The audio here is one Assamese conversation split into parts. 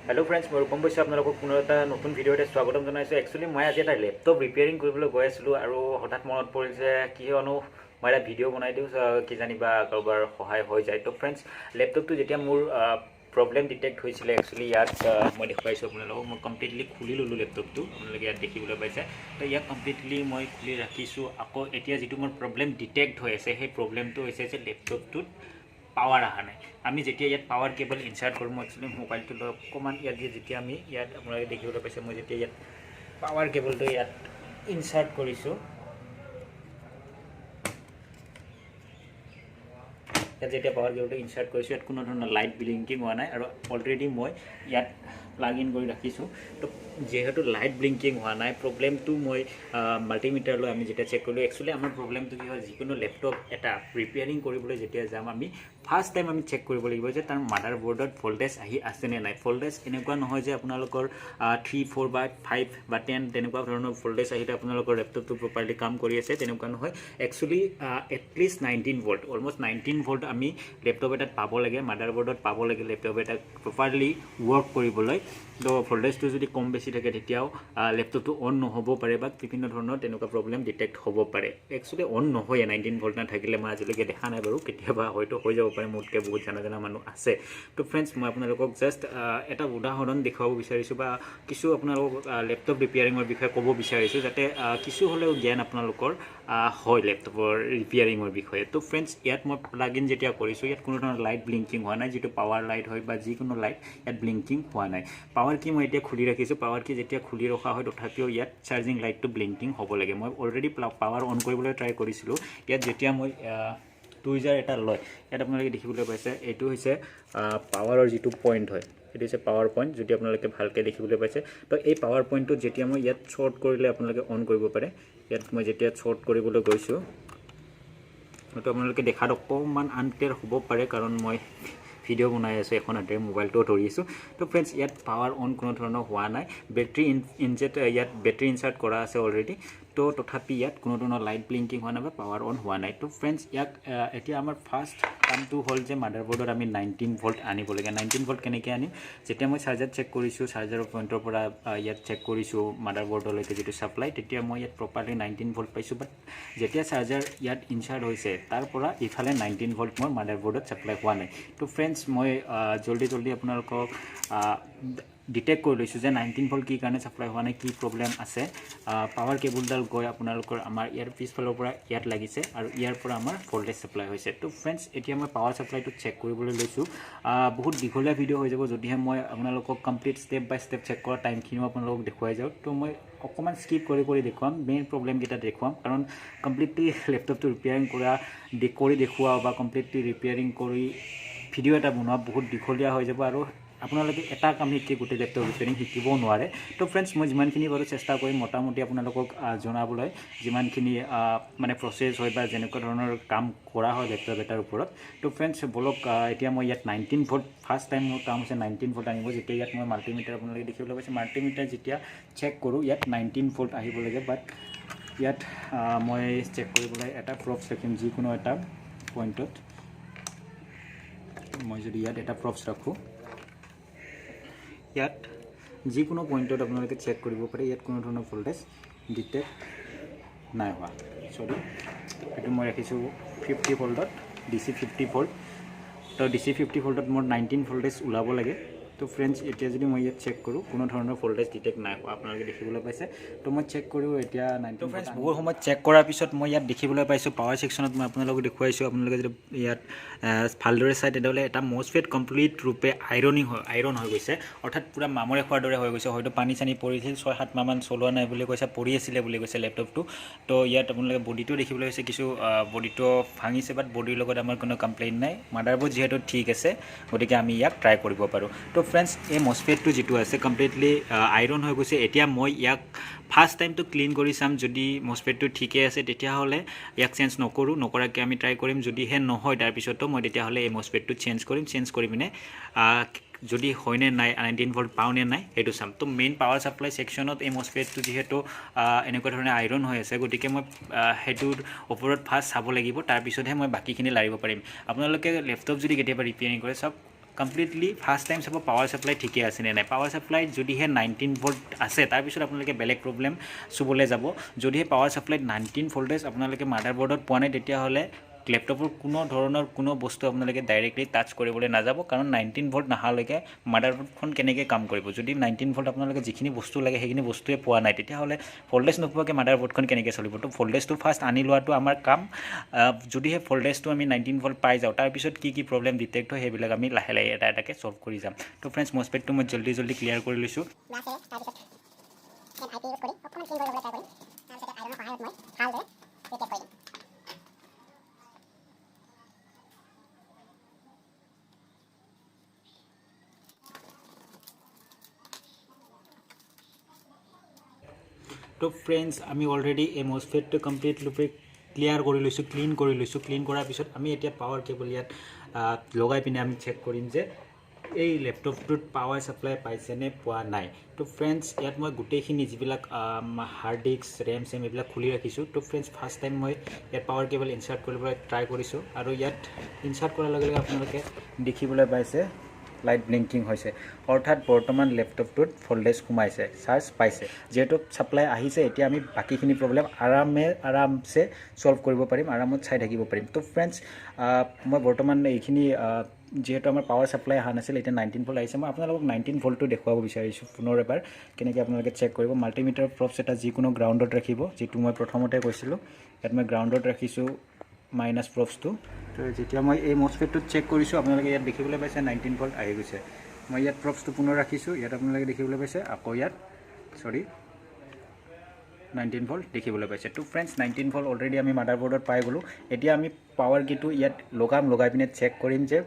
हेलो फ्रेंड्स मैं रूपम बैश्य आपलोक पुनः एट नतुन भिडिओते स्वागतम जानाइছো। एक्चुअली मैं आज एट लैपटप रिपेयरिंग কৰিবলৈ গৈ আছিলো আৰু হঠাৎ মনত পৰিল যে কিয়নো মই এটা ভিডিও বনাই দিওঁ কিজানিবা কাৰোবাৰ সহায় হৈ যায়। তো ফ্ৰেন্ডছ ল্যাপটপটো যেতিয়া মোৰ প্ৰব্লেম ডিটেক্ট হৈছিলে একচুৱেলি ইয়াত মই দেখুৱাইছো আপোনালোকক। মই কমপ্লিটলি খুলি ললো ল্যাপটপটো, আপোনালোকে ইয়াত দেখিবলৈ পাইছে। তো ইয়াক কমপ্লিটলি মই খুলি ৰাখিছো। আকৌ এতিয়া যেটো মোৰ প্ৰব্লেম ডিটেক্ট হৈ আছে সেই প্ৰব্লেমটো হৈছে যে ল্যাপটপটোত পাৱাৰ আহা নাই। আমি যেতিয়া ইয়াত পাৱাৰ কেবল ইনসাৰ্ট কৰোঁ, মই একচুৱেলি মোবাইলটো লৈ অকণমান ইয়াত যেতিয়া আমি ইয়াত আপোনালোকে দেখিবলৈ পাইছে মই যেতিয়া ইয়াত পাৱাৰ কেবলটো ইয়াত ইনসাৰ্ট কৰিছোঁ, ইয়াত যেতিয়া পাৱাৰ কেবলটো ইনসাৰ্ট কৰিছোঁ ইয়াত কোনো ধৰণৰ লাইট ব্লিংকিং হোৱা নাই আৰু অলৰেডি মই ইয়াত প্লাগ ইন কৰি ৰাখিছোঁ। তো যেহেতু লাইট ব্লিংকিং হোৱা নাই, প্ৰব্লেমটো মই মাল্টিমিটাৰলৈ আমি যেতিয়া চেক কৰিলোঁ, একচুৱেলি আমাৰ প্ৰব্লেমটো কি হয়, যিকোনো লেপটপ এটা ৰিপেয়াৰিং কৰিবলৈ যেতিয়া যাম আমি ফাৰ্ষ্ট টাইম আমি চেক কৰিব লাগিব যে তাৰ মাদাৰবোৰ্ডত ভোল্টেজ আহি আছেনে নাই। ভোল্টেজ এনেকুৱা নহয় যে আপোনালোকৰ 3, 4 বা 5 বা 10 তেনেকুৱা ধৰণৰ ভোল্টেজ আহিলে আপোনালোকৰ লেপটপটো প্ৰপাৰলি কাম কৰি আছে, তেনেকুৱা নহয়। Actually at least 19 volt, almost 19 volt আমি লেপটপ এটাত পাব লাগে, মাদাৰবোৰ্ডত পাব লাগে লেপটপ এটা প্ৰপাৰলি ৱৰ্ক কৰিবলৈ। তো ভোল্টেজটো যদি কম বেছি থাকে তেতিয়াও লেপটপটো অন নহ'ব পাৰে বা বিভিন্ন ধৰণৰ তেনেকুৱা প্ৰব্লেম ডিটেক্ট হ'ব পাৰে। একচুৱেলি অন নহয় 19 ভোল্ট নাথাকিলে, মই আজিলৈকে দেখা নাই বাৰু, কেতিয়াবা হয়তো হৈ যাব পাৰে, মোতকৈ বহুত জানা মানুহ আছে। তো ফ্ৰেণ্ডছ মই আপোনালোকক জাষ্ট এটা উদাহৰণ দেখুৱাব বিচাৰিছোঁ বা কিছু আপোনালোকক লেপটপ ৰিপেয়াৰিঙৰ বিষয়ে ক'ব বিচাৰিছোঁ, যাতে কিছু হ'লেও জ্ঞান আপোনালোকৰ হয় লেপটপৰ ৰিপেয়াৰিঙৰ বিষয়ে। তো ফ্ৰেণ্ডছ ইয়াত মই প্লাগ ইন যেতিয়া কৰিছোঁ ইয়াত কোনো ধৰণৰ লাইট ব্লিংকিং হোৱা নাই, যিটো পাৱাৰ লাইট হয় বা যিকোনো লাইট ইয়াত ব্লিংকিং হোৱা নাই। পাৱাৰ কি মই এতিয়া খুলি ৰাখিছোঁ, পাৱাৰ কি যেতিয়া খুলি ৰখা হয় তথাপিও ইয়াত চাৰ্জিং লাইটটো ব্লিংকিং হ'ব লাগে। মই অলৰেডি পাৱাৰ অন কৰিবলৈ ট্ৰাই কৰিছিলোঁ। ইয়াত যেতিয়া মই টুইজাৰ এটা লয়, ইয়াত আপোনালোকে দেখিবলৈ পাইছে এইটো হৈছে পাৱাৰৰ যিটো পইণ্ট হয়, এইটো হৈছে পাৱাৰ পইণ্ট, যদি আপোনালোকে ভালকৈ দেখিবলৈ পাইছে। তো এই পাৱাৰ পইণ্টটো যেতিয়া মই ইয়াত শ্বৰ্ট কৰিলে আপোনালোকে অন কৰিব পাৰে। ইয়াত মই যেতিয়া শ্বৰ্ট কৰিবলৈ গৈছোঁ, হয়তো আপোনালোকে দেখাত অকণমান আনক্লিয়াৰ হ'ব পাৰে কাৰণ মই ভিডিঅ' বনাই আছোঁ, এখন হাতেৰে মোবাইলটোও ধৰি আছোঁ। তো ফ্ৰেণ্ডছ ইয়াত পাৱাৰ অন কোনো ধৰণৰ হোৱা নাই, বেটাৰী ইয়াত বেটাৰী ইনচাৰ্ট কৰা আছে অলৰেডি। তো তথাপি ইয়াত কোনো ধৰণৰ লাইট ব্লিংকিং হোৱা নাই বা পাৱাৰ অন হোৱা নাই। তো ফ্ৰেণ্ডছ ইয়াক এতিয়া আমাৰ ফাৰ্ষ্ট কামটো হ'ল যে মাদাৰবোৰ্ডত আমি 19 ভোল্ট আনিব লাগে। 19 ভোল্ট কেনেকৈ আনিম, যেতিয়া মই চাৰ্জাৰ চেক কৰিছোঁ, চাৰ্জাৰৰ পইণ্টৰ পৰা ইয়াত চেক কৰিছোঁ মাদাৰবোৰ্ডলৈকে যিটো ছাপ্লাই, তেতিয়া মই ইয়াত প্ৰপাৰলি 19 ভোল্ট পাইছোঁ। বাট যেতিয়া চাৰ্জাৰ ইয়াত ইনচাৰ্ট হৈছে তাৰ পৰা ইফালে 19 ভোল্ট মোৰ মাদাৰবোৰ্ডত ছাপ্লাই হোৱা নাই। তো ফ্ৰেণ্ডছ মই জলদি আপোনালোকক ডিটেক্ট কৰি লৈছোঁ যে 19 ভোল্ট কি কাৰণে ছাপ্লাই হোৱা নাই, কি প্ৰব্লেম আছে। পাৱাৰ কেবলডাল গৈ আপোনালোকৰ আমাৰ ইয়াৰ পিছফালৰ পৰা ইয়াত লাগিছে আৰু ইয়াৰ পৰা আমাৰ ভোল্টেজ ছাপ্লাই হৈছে। তো ফ্ৰেণ্ডছ এতিয়া মই পাৱাৰ ছাপ্লাইটো চেক কৰিবলৈ লৈছোঁ। বহুত দীঘলীয়া ভিডিঅ' হৈ যাব যদিহে মই আপোনালোকক কমপ্লিট ষ্টেপ বাই ষ্টেপ চেক কৰা টাইমখিনিও আপোনালোকক দেখুৱাই যাওঁ। তো মই অকণমান স্কিপ কৰি দেখুৱাম, মেইন প্ৰব্লেমকেইটা দেখুৱাম, কাৰণ কমপ্লিটলি লেপটপটো ৰিপেয়াৰিং কৰি দেখুওৱা বা কমপ্লিটলি ৰিপেয়াৰিং কৰি ভিডিঅ' এটা বনোৱা বহুত দীঘলীয়া হৈ যাব আৰু আপোনালোকে এটা কাম শিকি গোটেই লেপটপ ৰিপেয়াৰিং শিকিবও নোৱাৰে। তো ফ্ৰেণ্ডছ মই যিমানখিনি বাৰু চেষ্টা কৰিম মোটামুটি আপোনালোকক জনাবলৈ, যিমানখিনি মানে প্ৰচেছ হয় বা যেনেকুৱা ধৰণৰ কাম কৰা হয় লেপটপ এটাৰ ওপৰত। তো ফ্ৰেণ্ডছ বলক এতিয়া মই ইয়াত 19 ভোল্ট ফাৰ্ষ্ট টাইম মোৰ কাম হৈছে 19 ভোল্ট আনিব। যেতিয়া ইয়াত মই মাল্টিমিটাৰ আপোনালোকে দেখিবলৈ পাইছে, মাল্টিমিটাৰ যেতিয়া চেক কৰোঁ ইয়াত 19 ভোল্ট আহিব লাগে। বাট ইয়াত মই চেক কৰিবলৈ এটা প্ৰপছ ৰাখিম, যিকোনো এটা পইণ্টত মই যদি ইয়াত এটা প্ৰপছ ৰাখোঁ, ইয়াত যিকোনো পইণ্টত আপোনালোকে চেক কৰিব পাৰে, ইয়াত কোনো ধৰণৰ ভোল্টেজ ডিটেক্ট নাই হোৱা। চৰি, এইটো মই ৰাখিছোঁ 50 ভোল্টত, DC 50 ভোল্ট। তো DC 50 ভোল্টত মোৰ 19 ভোল্টেজ ওলাব লাগে। তো ফ্ৰেণ্ডছ এতিয়া যদি মই ইয়াত চেক কৰোঁ কোনো ধৰণৰ ভোল্টেজ ডিটেক্ট নাই হোৱা, আপোনালোকে দেখিবলৈ পাইছে। তো মই চেক কৰোঁ এতিয়া 19 ফ্ৰেণ্ডছ বহু সময়ত চেক কৰাৰ পিছত মই ইয়াত দেখিবলৈ পাইছোঁ পাৱাৰ ছেকশ্যনত মই আপোনালোকক দেখুৱাইছোঁ। আপোনালোকে যদি ইয়াত ভালদৰে চাই তেতিয়াহ'লে এটা মছফেট কমপ্লিট ৰূপে আইৰণ হৈ গৈছে, অৰ্থাৎ পূৰা মামৰে খোৱাৰ দৰে হৈ গৈছে। হয়তো পানী চানী পৰিছিল, 6-7 মাহমান চলোৱা নাই বুলি কৈছে, পৰি আছিলে বুলি কৈছে লেপটপটো। তো ইয়াত আপোনালোকে বডিটো দেখিবলৈ হৈছে, কিছু বডিটো ভাঙিছে, বাট বডিৰ লগত আমাৰ কোনো কমপ্লেইন নাই। মাদাৰবোৰ্ড যিহেতু ঠিক আছে গতিকে আমি ইয়াক ট্ৰাই কৰিব পাৰোঁ। তো ফ্ৰেণ্ডছ এই মছফেটটো যিটো আছে কমপ্লিটলি আইৰণ হৈ গৈছে। এতিয়া মই ইয়াক ফাৰ্ষ্ট টাইমটো ক্লিন কৰি চাম, যদি মছফেটটো ঠিকে আছে তেতিয়াহ'লে ইয়াক চেঞ্জ নকৰাকৈ আমি ট্ৰাই কৰিম। যদিহে নহয় তাৰপিছতো মই তেতিয়াহ'লে এই মছফেটটো চেঞ্জ কৰি পিনে যদি হয়নে নাই 19 ভোল্ট পাওঁনে নাই সেইটো চাম। তো মেইন পাৱাৰ ছাপ্লাই ছেকশ্যনত এই মছফেটটো যিহেতু এনেকুৱা ধৰণে আইৰণ হৈ আছে গতিকে মই সেইটোৰ ওপৰত ফাৰ্ষ্ট চাব লাগিব, তাৰপিছতহে মই বাকীখিনি লাৰিব পাৰিম। আপোনালোকে লেপটপ যদি কেতিয়াবা ৰিপেয়াৰিং কৰে চাওক, কমপ্লিটলি ফাৰ্ষ্ট টাইম চাব পাৱাৰ ছাপ্লাই ঠিকে আছে নে নাই পাৱাৰ ছাপ্লাই যদিহে 19 ভোল্ট আছে তাৰপিছত আপোনালোকে বেলেগ প্ৰব্লেম চুবলৈ যাব যদিহে পাৱাৰ ছাপ্লাইত 19 ভোল্টেজ আপোনালোকে মাদাৰবোৰ্ডত পোৱা নাই তেতিয়াহ'লে লেপটপৰ কোনো ধৰণৰ কোনো বস্তু আপোনালোকে ডাইৰেক্টলি টাচ কৰিবলৈ নাযাব কাৰণ 19 ভোল্ট নহালৈকে মাদাৰবোৰ্ডখন কেনেকৈ কাম কৰিব যদি 19 ভোল্ট আপোনালোকে যিখিনি বস্তু লাগে সেইখিনি বস্তুৱে পোৱা নাই তেতিয়াহ'লে ভোল্টেজ নোপোৱাকৈ মাদাৰবোৰ্ডখন কেনেকৈ চলিব তো ভোল্টেজটো ফাৰ্ষ্ট আনি লোৱাটো আমাৰ কাম যদিহে ভোল্টেজটো আমি 19 ভোল্ট পাই যাওঁ তাৰপিছত কি প্ৰব্লেম ডিটেক্ট হয় সেইবিলাক আমি লাহে লাহে এটা এটাকৈ ছল্ভ কৰি যাম তো ফ্ৰেণ্ডছ মছপেটটো মই জল্দি ক্লিয়াৰ কৰি লৈছোঁ তো ফ্ৰেণ্ডছ আমি অলৰেডি এই মছফেটটো কমপ্লিট ৰূপে ক্লিয়াৰ কৰি লৈছোঁ ক্লিন কৰাৰ পিছত আমি এতিয়া পাৱাৰ কেবল ইয়াত লগাই পিনে আমি চেক কৰিম যে এই লেপটপটোত পাৱাৰ ছাপ্লাই পাইছেনে পোৱা নাই তো ফ্ৰেণ্ডছ ইয়াত মই গোটেইখিনি যিবিলাক হাৰ্ড ডিস্ক ৰেম চেম এইবিলাক খুলি ৰাখিছোঁ তো ফ্ৰেণ্ডছ ফাৰ্ষ্ট টাইম মই ইয়াত পাৱাৰ কেবল ইনচাৰ্ট কৰিবলৈ ট্ৰাই কৰিছোঁ আৰু ইয়াত ইনচাৰ্ট কৰাৰ লগে লগে আপোনালোকে দেখিবলৈ পাইছে লাইট ব্লিংকিং হৈছে অৰ্থাৎ বৰ্তমান লেপটপটোত ভোল্টেজ সোমাইছে চাৰ্জ পাইছে যেহেতু ছাপ্লাই আহিছে এতিয়া আমি বাকীখিনি প্ৰব্লেম আৰামছে ছল্ভ কৰিব পাৰিম আৰামত চাই থাকিব পাৰিম তো ফ্ৰেণ্ডছ মই বৰ্তমান এইখিনি যেহেতু আমাৰ পাৱাৰ ছাপ্লাই অহা নাছিল এতিয়া 19 ভোল্ট আহিছে মই আপোনালোকক 19 ভোল্টটো দেখুৱাব বিচাৰিছোঁ পুনৰ এবাৰ কেনেকৈ আপোনালোকে চেক কৰিব মাল্টিমিটাৰ প্ৰপছ এটা যিকোনো গ্ৰাউণ্ডত ৰাখিব যিটো মই প্ৰথমতে কৈছিলোঁ ইয়াত মই গ্ৰাউণ্ডত ৰাখিছোঁ মাইনাছ প্ৰপছটো তো যেতিয়া মই এই মছফেটটোত চেক কৰিছোঁ আপোনালোকে ইয়াত দেখিবলৈ পাইছে 19 ভোল্ট আহি গৈছে মই ইয়াত প্ৰপছটো পুনৰ ৰাখিছোঁ ইয়াত আপোনালোকে দেখিবলৈ পাইছে আকৌ ইয়াত 19 ভোল্ট দেখিবলৈ পাইছে তো ফ্ৰেণ্ডছ 19 ভোল্ট অলৰেডি আমি মাদাৰবোৰ্ডত পাই গ'লোঁ এতিয়া আমি পাৱাৰ কিটো ইয়াত লগাই পিনে চেক কৰিম যে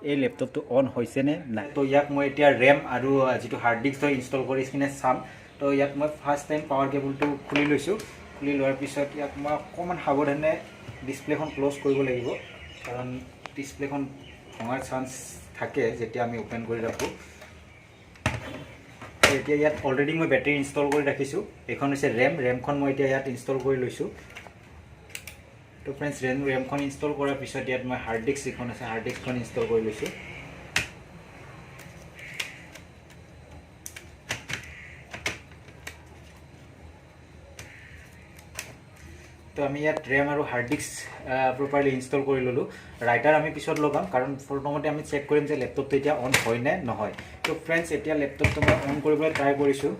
এই লেপটপটো অন হৈছেনে নাই তো ইয়াক মই এতিয়া ৰেম আৰু যিটো হাৰ্ড ডিস্ক হয় ইনষ্টল কৰি কিনে চাম তো ইয়াত মই ফাৰ্ষ্ট টাইম পাৱাৰ কেবলটো খুলি লৈছোঁ খুলি লোৱাৰ পিছত ইয়াক মই অকণমান সাৱধানে ডিছপ্লেখন ক্ল'জ কৰিব লাগিব কাৰণ ডিছপ্লেখন ভঙাৰ চান্স থাকে যেতিয়া আমি ওপেন কৰি ৰাখোঁ এতিয়া ইয়াত অলৰেডি মই বেটাৰী ইনষ্টল কৰি ৰাখিছোঁ এইখন হৈছে ৰেমখন মই এতিয়া ইয়াত ইনষ্টল কৰি লৈছোঁ তো ফ্ৰেণ্ডছ ৰেমখন ইনষ্টল কৰাৰ পিছত ইয়াত মই হাৰ্ড ডিস্ক যিখন আছে হাৰ্ড ডিস্কখন ইনষ্টল কৰি লৈছোঁ তো আমি ইয়াত ৰেম আৰু হাৰ্ড ডিস্ক প্ৰপাৰলি ইনষ্টল কৰি ল'লোঁ ৰাইটাৰ আমি পিছত লগাম কাৰণ প্ৰথমতে আমি চেক কৰিম যে লেপটপটো এতিয়া অন হয় নে নহয় তো ফ্ৰেণ্ডছ এতিয়া লেপটপটো মই অন কৰিবলৈ ট্ৰাই কৰিছোঁ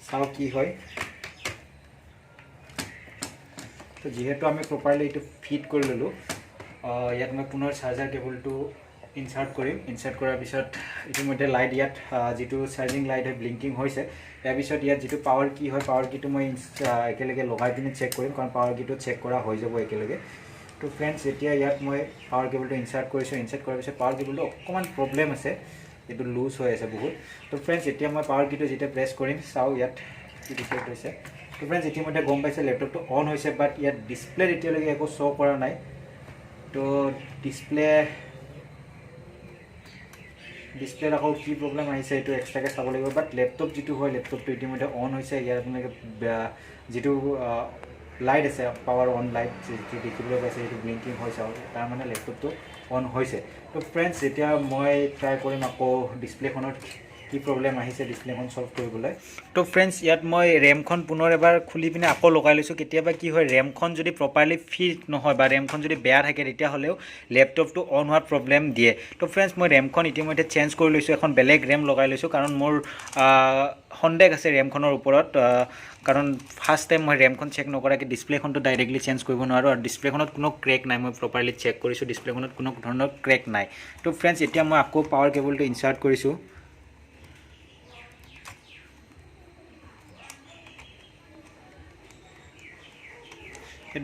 চাওঁ কি হয় তো যিহেতু আমি প্ৰপাৰলি এইটো ফিট কৰি ল'লোঁ ইয়াত মই পুনৰ চাৰ্জাৰ কেবলটো ইনচাৰ্ট কৰিম ইনচাৰ্ট কৰাৰ পিছত ইতিমধ্যে লাইট ইয়াত যিটো চাৰ্জিং লাইট হয় ব্লিংকিং হৈছে তাৰপিছত ইয়াত যিটো পাৱাৰ কি হয় পাৱাৰ কিটো মই একেলগে লগাই পিনে চেক কৰিম কাৰণ পাৱাৰ কিটো চেক কৰা হৈ যাব একেলগে তো ফ্ৰেণ্ডছ এতিয়া ইয়াত মই পাৱাৰ কেবলটো ইনচাৰ্ট কৰিছোঁ ইনচাৰ্ট কৰাৰ পিছত পাৱাৰ কেবলটো অকণমান প্ৰব্লেম আছে এইটো লুজ হৈ আছে বহুত তো ফ্ৰেণ্ডছ এতিয়া মই পাৱাৰ কিটো যেতিয়া প্ৰেছ কৰিম চাওঁ ইয়াত কি ডিটেক্ট হৈছে তো ফ্ৰেণ্ডছ ইতিমধ্যে গম পাইছে লেপটপটো অন হৈছে বাট ইয়াত ডিছপ্লেত এতিয়ালৈকে একো শ্ব' কৰা নাই তো ডিছপ্লেত আকৌ কি প্ৰব্লেম আহিছে এইটো এক্সট্ৰাকৈ চাব লাগিব বাট লেপটপ যিটো হয় লেপটপটো ইতিমধ্যে অন হৈছে ইয়াত আপোনালোকে যিটো লাইট আছে পাৱাৰ অন লাইট যিটো দেখিবলৈ পাইছে সেইটো ব্লিংকিং হৈছে তাৰমানে লেপটপটো অন হৈছে তো ফ্ৰেণ্ডছ এতিয়া মই ট্ৰাই কৰিম আকৌ ডিছপ্লেখনত কি প্ৰব্লেম আহিছে ডিছপ্লেখন ছল্ভ কৰিবলৈ তো ফ্ৰেণ্ডছ ইয়াত মই ৰেমখন পুনৰ এবাৰ খুলি পিনে আকৌ লগাই লৈছোঁ কেতিয়াবা কি হয় ৰেমখন যদি প্ৰপাৰলি ফিট নহয় বা ৰেমখন যদি বেয়া থাকে তেতিয়াহ'লেও লেপটপটো অন হোৱাৰ প্ৰব্লেম দিয়ে তো ফ্ৰেণ্ডছ মই ৰেমখন ইতিমধ্যে চেঞ্জ কৰি লৈছোঁ এখন বেলেগ ৰেম লগাই লৈছোঁ কাৰণ মোৰ সন্দেহ আছে ৰেমখনৰ ওপৰত কাৰণ ফাৰ্ষ্ট টাইম মই ৰেমখন চেক নকৰাকৈ ডিছপ্লেখনটো ডাইৰেক্টলি চেঞ্জ কৰিব নোৱাৰোঁ আৰু ডিছপ্লেখনত কোনো ক্ৰেক নাই মই প্ৰপাৰলি চেক কৰিছোঁ ডিছপ্লেখনত কোনো ধৰণৰ ক্ৰেক নাই তো ফ্ৰেণ্ডছ এতিয়া মই আকৌ পাৱাৰ কেবলটো ইনচাৰ্ট কৰিছোঁ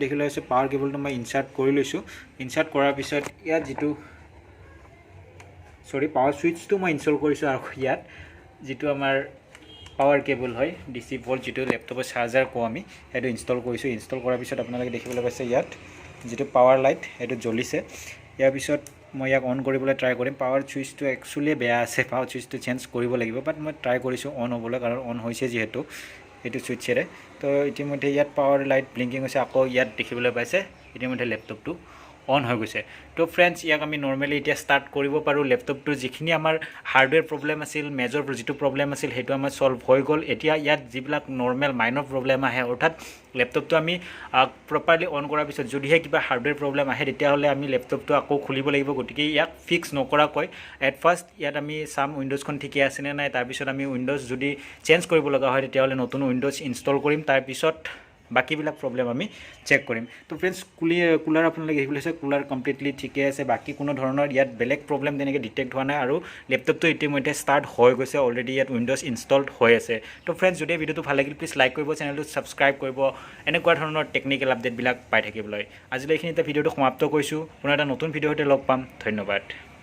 দেখিবলৈ হৈছে পাৱাৰ কেবলটো মই ইনচাৰ্ট কৰি লৈছোঁ ইনচাৰ্ট কৰাৰ পিছত ইয়াত যিটো পাৱাৰ ছুইচটো মই ইনষ্টল কৰিছোঁ আৰু ইয়াত যিটো আমাৰ পাৱাৰ কেবল হয় DC ভল্ট যিটো লেপটপৰ চাৰ্জাৰ কওঁ আমি সেইটো ইনষ্টল কৰিছোঁ ইনষ্টল কৰাৰ পিছত আপোনালোকে দেখিবলৈ পাইছে ইয়াত যিটো পাৱাৰ লাইট সেইটো জ্বলিছে ইয়াৰ পিছত মই ইয়াক অন কৰিবলৈ ট্ৰাই কৰিম পাৱাৰ ছুইচটো একচুৱেলি বেয়া আছে পাৱাৰ ছুইচটো চেঞ্জ কৰিব লাগিব বাট মই ট্ৰাই কৰিছোঁ অন হ'বলৈ কাৰণ অন হৈছে যিহেতু এইটো ছুইচেৰে তো ইতিমধ্যে ইয়াত পাৱাৰ লাইট ব্লিংকিং হৈছে আকৌ ইয়াত দেখিবলৈ পাইছে ইতিমধ্যে লেপটপটো অন হৈ গৈছে তো ফ্ৰেণ্ডছ ইয়াক আমি নৰ্মেলি এতিয়া ষ্টাৰ্ট কৰিব পাৰোঁ লেপটপটোৰ যিখিনি আমাৰ হাৰ্ডৱেৰ প্ৰব্লেম আছিল মেজৰ যিটো প্ৰব্লেম আছিল সেইটো আমাৰ ছল্ভ হৈ গ'ল এতিয়া ইয়াত যিবিলাক নৰ্মেল মাইনৰ প্ৰব্লেম আহে অৰ্থাৎ লেপটপটো আমি প্ৰপাৰলি অন কৰাৰ পিছত যদিহে কিবা হাৰ্ডৱেৰ প্ৰব্লেম আহে তেতিয়াহ'লে আমি লেপটপটো আকৌ খুলিব লাগিব গতিকে ইয়াক ফিক্স নকৰাকৈ এট ফাৰ্ষ্ট ইয়াত আমি চাম উইণ্ড'জখন ঠিকে আছেনে নাই তাৰপিছত আমি উইণ্ড'জ যদি চেঞ্জ কৰিব লগা হয় তেতিয়াহ'লে নতুন উইণ্ড'জ ইনষ্টল কৰিম তাৰপিছত বাকীবিলাক প্ৰব্লেম আমি চেক কৰিম তো ফ্ৰেণ্ডছ কুলাৰ আপোনালোকে দেখিবলৈ আছে কুলাৰ কমপ্লিটলি ঠিকে আছে বাকী কোনো ধৰণৰ ইয়াত বেলেগ প্ৰব্লেম তেনেকৈ ডিটেক্ট হোৱা নাই আৰু লেপটপটো ইতিমধ্যে ষ্টাৰ্ট হৈ গৈছে অলৰেডি ইয়াত উইণ্ড'জ ইনষ্টলড হৈ আছে তো ফ্ৰেণ্ডছ যদি ভিডিঅ'টো ভাল লাগিল প্লিজ লাইক কৰিব চেনেলটো ছাবস্ক্ৰাইব কৰিব এনেকুৱা ধৰণৰ টেকনিকেল আপডেটবিলাক পাই থাকিবলৈ আজিলৈ এইখিনিতে ভিডিঅ'টো সমাপ্ত কৰিছোঁ পুনৰ এটা নতুন ভিডিঅ'তে লগ পাম ধন্যবাদ